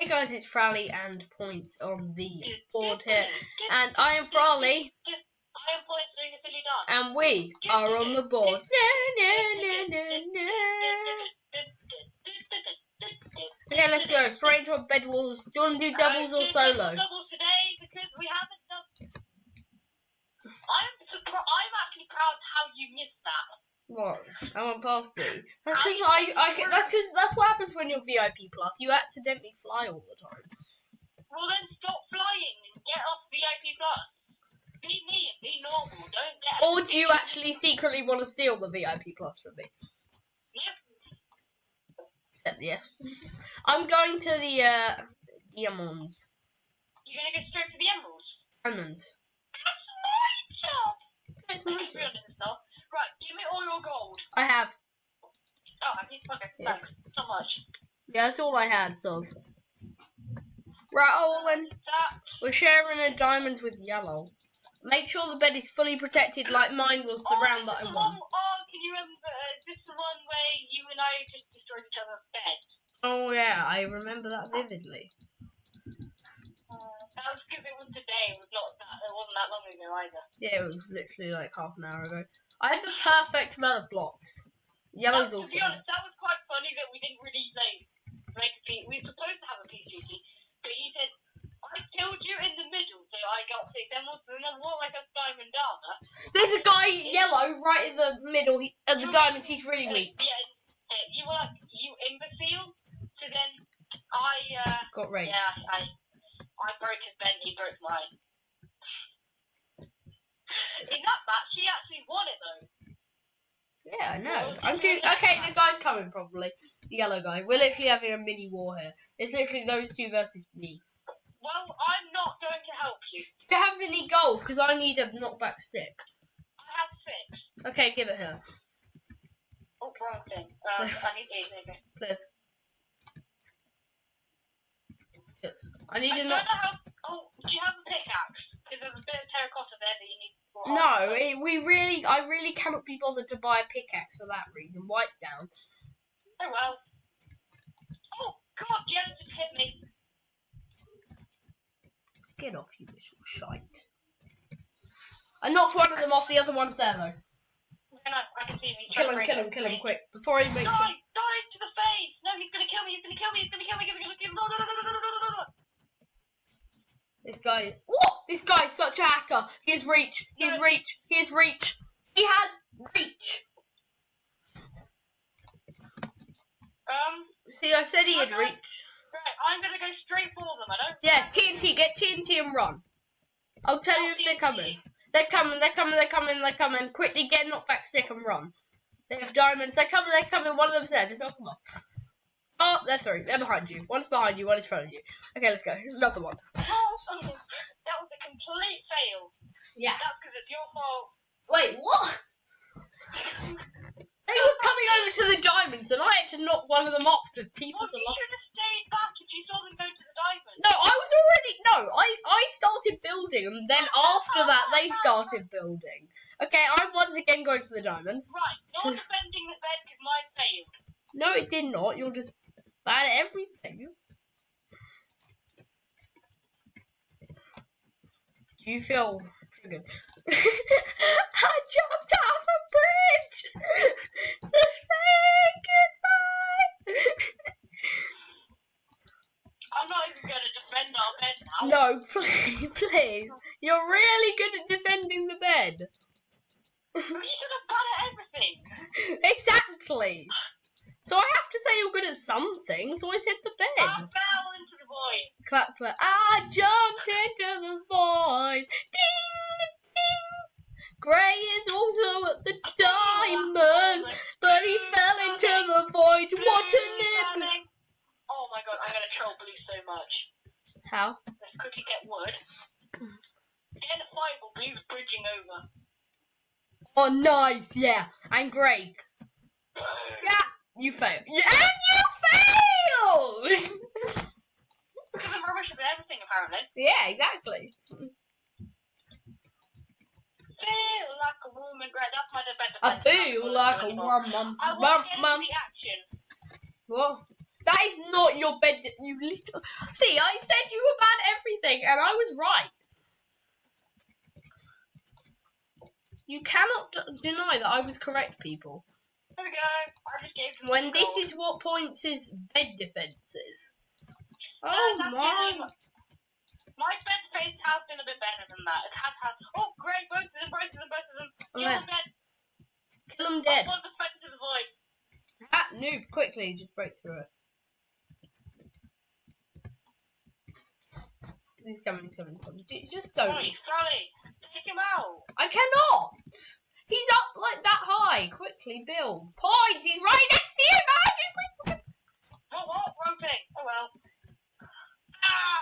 Hey guys, it's Frowley and Point on the board here, and I am Frowley, I am Point doing a silly dance. and we are on the board. Okay, let's go straight into Bedwars. Do you want to do doubles or solo? Doubles today because we haven't done. I'm actually proud how you missed that. What? I went past you. That's because that's what happens when you're VIP plus. You accidentally fly all the time. Well then stop flying and get off VIP plus. Be me and be normal. Don't get. Or do you actually secretly want to steal the VIP plus from me? Yep. Yes. I'm going to the emeralds. You're gonna go straight to the emeralds. Diamonds. That's my job. It's my job. Right, give me all your gold. I have. Oh, I need okay, yes. Thanks so much. Yeah, that's all I had, Soz. Right, Owen. We're sharing the diamonds with yellow. Make sure the bed is fully protected like mine was the round that I won. Can you remember, is this the one where you and I just destroyed each other's bed? Oh yeah, I remember that vividly. That was because it was today, it wasn't that long ago either. Yeah, it was literally like half an hour ago. I had the perfect amount of blocks. Yellow's also. To be honest, that was quite funny that we didn't really make a peace. We were supposed to have a peace treaty, but he said, I killed you in the middle, so I got 6 emeralds, and then more like a diamond armor. There's a guy, yellow, right in the middle of the diamonds. He's really weak. Yeah, you were like, you imbecile. So then I got raped. Yeah, I broke his bed and he broke mine. In that match, he actually won it though. Yeah, I know. Okay, the guy's coming probably. The yellow guy. We're literally having a mini war here. It's literally those two versus me. Well, I'm not going to help you. Do you have any gold? Because I need a knockback stick. I have 6. Okay, give it her. Oh, wrong thing. I need 8 maybe. Please. Yes. I need do you have a pickaxe? Because there's a bit of terracotta there that you need. No, I really cannot be bothered to buy a pickaxe for that reason. White's down. Oh well. Oh God, Jen just hit me. Get off, you little shite. I knocked one of them off, the other one's there though. No, I can see me. Kill him, quick. Before he makes Die to the face! No, he's gonna kill me, No. This guy, what? This guy's such a hacker. He has reach. He has reach. He has reach. See, I said he had reach. Right, I'm gonna go straight for them. I don't. Yeah, TNT. Get TNT and run. I'll tell you if they're coming. They're coming. Quickly get knockback stick and run. They have diamonds. They're coming. One of them's there. Just knock them off. Oh, they're through. They're behind you. One's behind you. One is in front of you. Okay, let's go. Another one. Oh, that was a complete fail. Yeah. That's because it's your fault. Wait, what? They were coming over to the diamonds, and I had to knock one of them off to keep us alive. You should have stayed back if you saw them go to the diamonds. No, I started building, and then after that, they started building. Okay, I'm once again going to the diamonds. Right, you're defending the bed because mine failed. No, it did not. You're just bad at everything. Do you feel triggered? I jumped off a bridge to say goodbye. I'm not even going to defend our bed now. No, please. You're really good at defending the bed. You should have done at everything. Exactly. So I have to say you're good at something, so I said the bed. I fell into the void. Clap, clap. I jumped into the void. Ding, ding. Gray is also at the diamond, but he fell into the void. What a nip. Oh my God, I'm going to troll Blue so much. How? Let's quickly get wood. Get a fireball, Blue's bridging over. Oh, nice, yeah. And Greg. Yeah. You failed. Yeah, and you failed! Because I'm rubbish at everything, apparently. Yeah, exactly. Feel like a woman, Greg. That's my defense. I feel like a woman. I want to get into the action. What? That is not your bed. You little. See, I said you were bad at everything, and I was right. You cannot deny that I was correct, people. There we go. I just gave them When some this gold. is what points is bed defenses. No, Oh that's my! kidding. My bed face has been a bit better than that. It has. Oh, great! Both of them. Kill Okay. them dead. Kill him dead. One defense to the void. That noob, quickly, just break through it. He's coming. Dude, just don't. Sully, take him out. I cannot! He's up like that high. Quickly, build. Points! He's right next to you, man! What? Wrong thing. Oh well. Ah!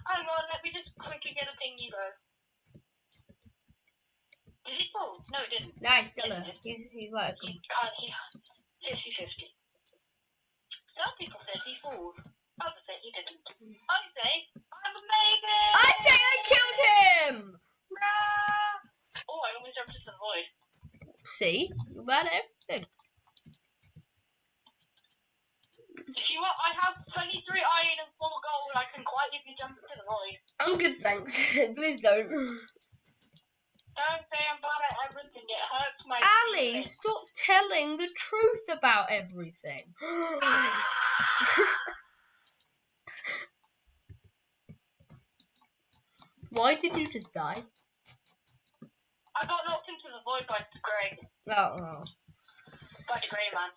Hang on, let me just quickly get a thingy though. Did he fall? No, he didn't. Nice, still he's like... He 50-50. Some people said he falls. Others say he didn't. I say, I'm amazing! I say I killed him! Oh, I almost jumped into the void. See? You're bad at everything. You know what? I have 23 iron and 4 gold. I can quite easily jump into the void. I'm good, thanks. Please don't. Don't say I'm bad at everything. It hurts my Ali, feelings. stop telling the truth about everything. Why did you just die? I got knocked into the void by the grey. Oh. By the grey man.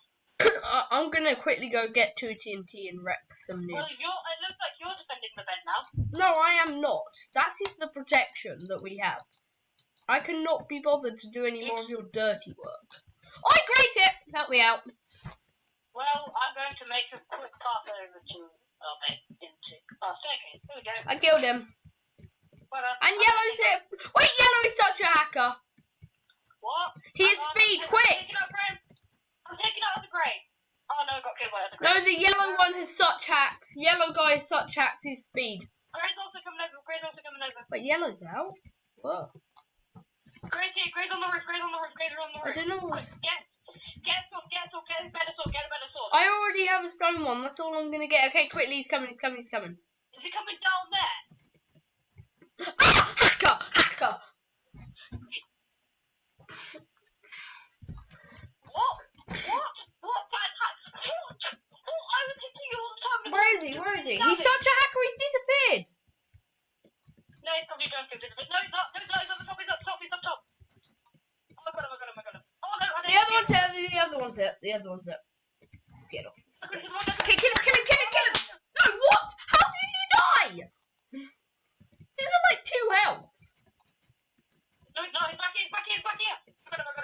I'm gonna quickly go get 2 TNT and wreck some Well, noobs. it looks like you're defending the bed now. No, I am not. That is the protection that we have. I cannot be bothered to do any more of your dirty work. I agree it! Help me out. Well, I'm going to make a quick path over to our bed into our staircase. Here we go. I killed him. Well, And Yellow's it. Wait, Yellow is such a hacker. What? He has speed, quick! I'm taking out the grey. Oh no, I got killed by the grey. No, the yellow one has such hacks. Yellow guy has such hacks his speed. Grey's also coming over. But Yellow's out. Whoa. Grey's here, Grey's on the roof. I don't know. Get a better sword. I already have a stone one. That's all I'm gonna get. Okay, quickly, he's coming. Is he coming down there? Ah! Hacker! What? Bad hack? What? I was hitting you all the time. Where is he? He's such a hacker, he's disappeared. No, he's probably going through this. No, he's not. He's up top. Oh, I got him. Oh, no, The other one's it. Get off. Okay, kill him. No, what? How did you die? These are like 2 health. No, he's back here. I got him.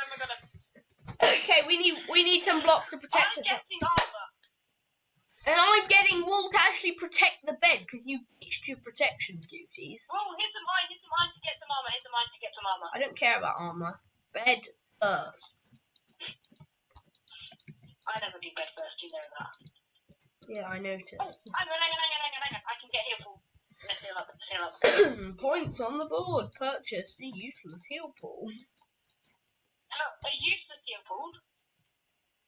Okay, we need some blocks to protect I'm us. getting armor. And I'm getting wool to actually protect the bed because you ditched your protection duties. Oh, hit the mine to get some armor. I don't care about armor. Bed first. I never do bed first, you know that. Yeah, I noticed. Oh, hang on. I can get heal pool. Let's heal up. Points on the board. Purchase the useless heal pool. A useless heal pool.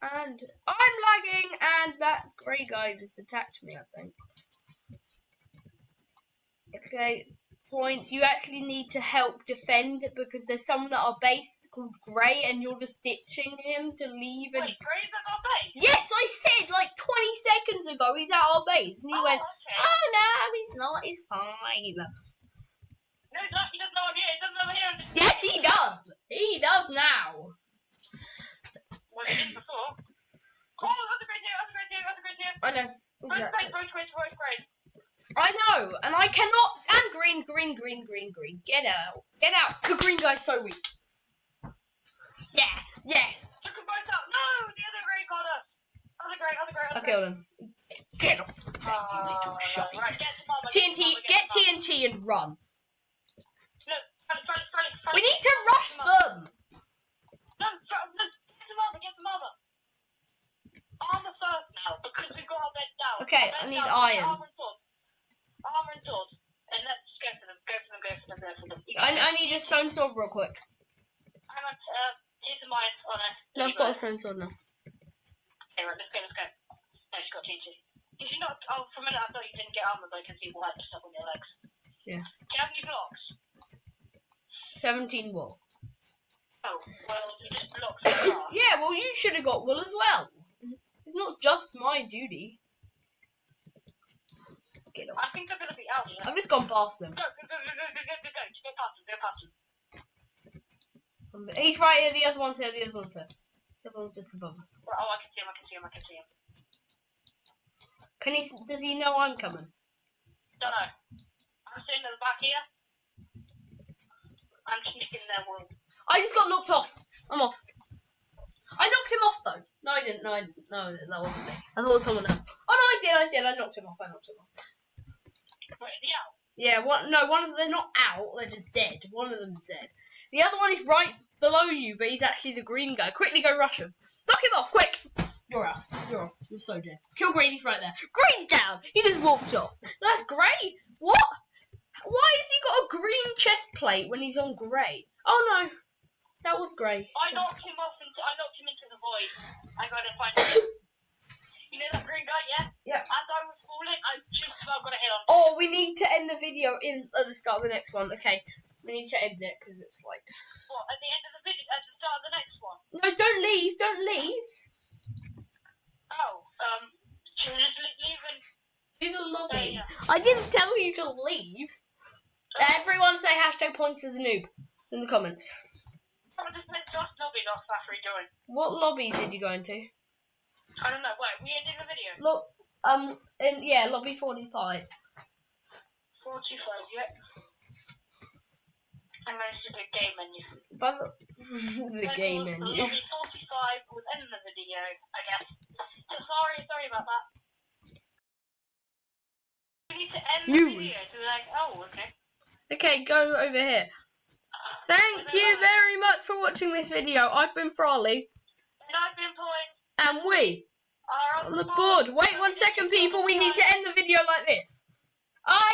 And I'm lagging, and that grey guy just attacked me, I think. Okay, points. You actually need to help defend because there's someone at our base called Grey, and you're just ditching him to leave. And Wait, Grey's at our base? yes, I said like 20 seconds ago he's at our base, and he went, okay. "Oh no, he's not. He's fine." No, he's not. He doesn't know I'm here. He doesn't know I'm here. Yes, he does. He does now. Well, he did before. Oh, other Grey's here. I know. Exactly. Exactly. Roach Grey. I know, and I cannot. And green. Get out. The green guy's so weak. Yeah. Yes. Took them both out. No, the other Grey got us. Other Grey. I killed him. Get off the stage, you little shite. Right, get some armor. Get TNT and run. No, run. We need to rush them. No, get some armor. Armor first now, because we've got our bed down. Okay, I need iron. Armor and sword. And let's go for them. I need a stone sword real quick. Here's some iron. Oh no. No, I've got a stone sword now. Okay, right, let's go. you not? Oh, for a minute I thought you didn't get armor, but I can see white stuff on your legs. Yeah. Do you have any blocks? 17 wool. Oh, well, you just blocked the car. Yeah, well, you should have got wool as well. It's not just my duty. Get off. I think they're going to be out here. I've just gone past them. Go past them, go past them. He's right here, the other one's here, the other one's here. The other one's just above us. Oh, I can see him, I can see him, I can see him. Does he know I'm coming? Don't know. I'm sitting at the back here. I'm sneaking their wool. I just got knocked off. I'm off. I knocked him off though. No, I didn't. No, that wasn't me. I thought it was someone else. Oh no, I did. I knocked him off. Wait, is he out? Yeah. One of them. They're not out. They're just dead. One of them's dead. The other one is right below you, but he's actually the green guy. Quickly go rush him. Knock him off, quick. You're out. You're off. You're so dead. Kill Green. He's right there. Green's down. He just walked off. That's great. What? Why has he got a green chest plate when he's on grey? Oh no. That was grey. I knocked him into the void. I gotta find him. You know that green guy, yeah? Yeah. As I was falling, I just about got a hit on him. Oh, we need to end the video at the start of the next one. Okay. We need to end it because it's like. What, at the end of the video, at the start of the next one? No, don't leave. Don't leave. Oh, should we just leave and... Do the lobby. Yeah. I didn't tell you to leave. Everyone say hashtag points to the noob in the comments. Oh, this meant just lobby, not Safari doing. What lobby did you go into? I don't know, wait, we ended the video. Look, lobby 45. 45, yeah. And then it's just a game menu. By the game menu. Lobby 45 was end the video, I guess. So sorry about that. We need to end the video, so we're like, oh, okay. Okay, go over here. Thank you very much for watching this video. I've been Farley. And I've been Point. And we are on the board. Wait 1 second, people. We need to end the video like this. I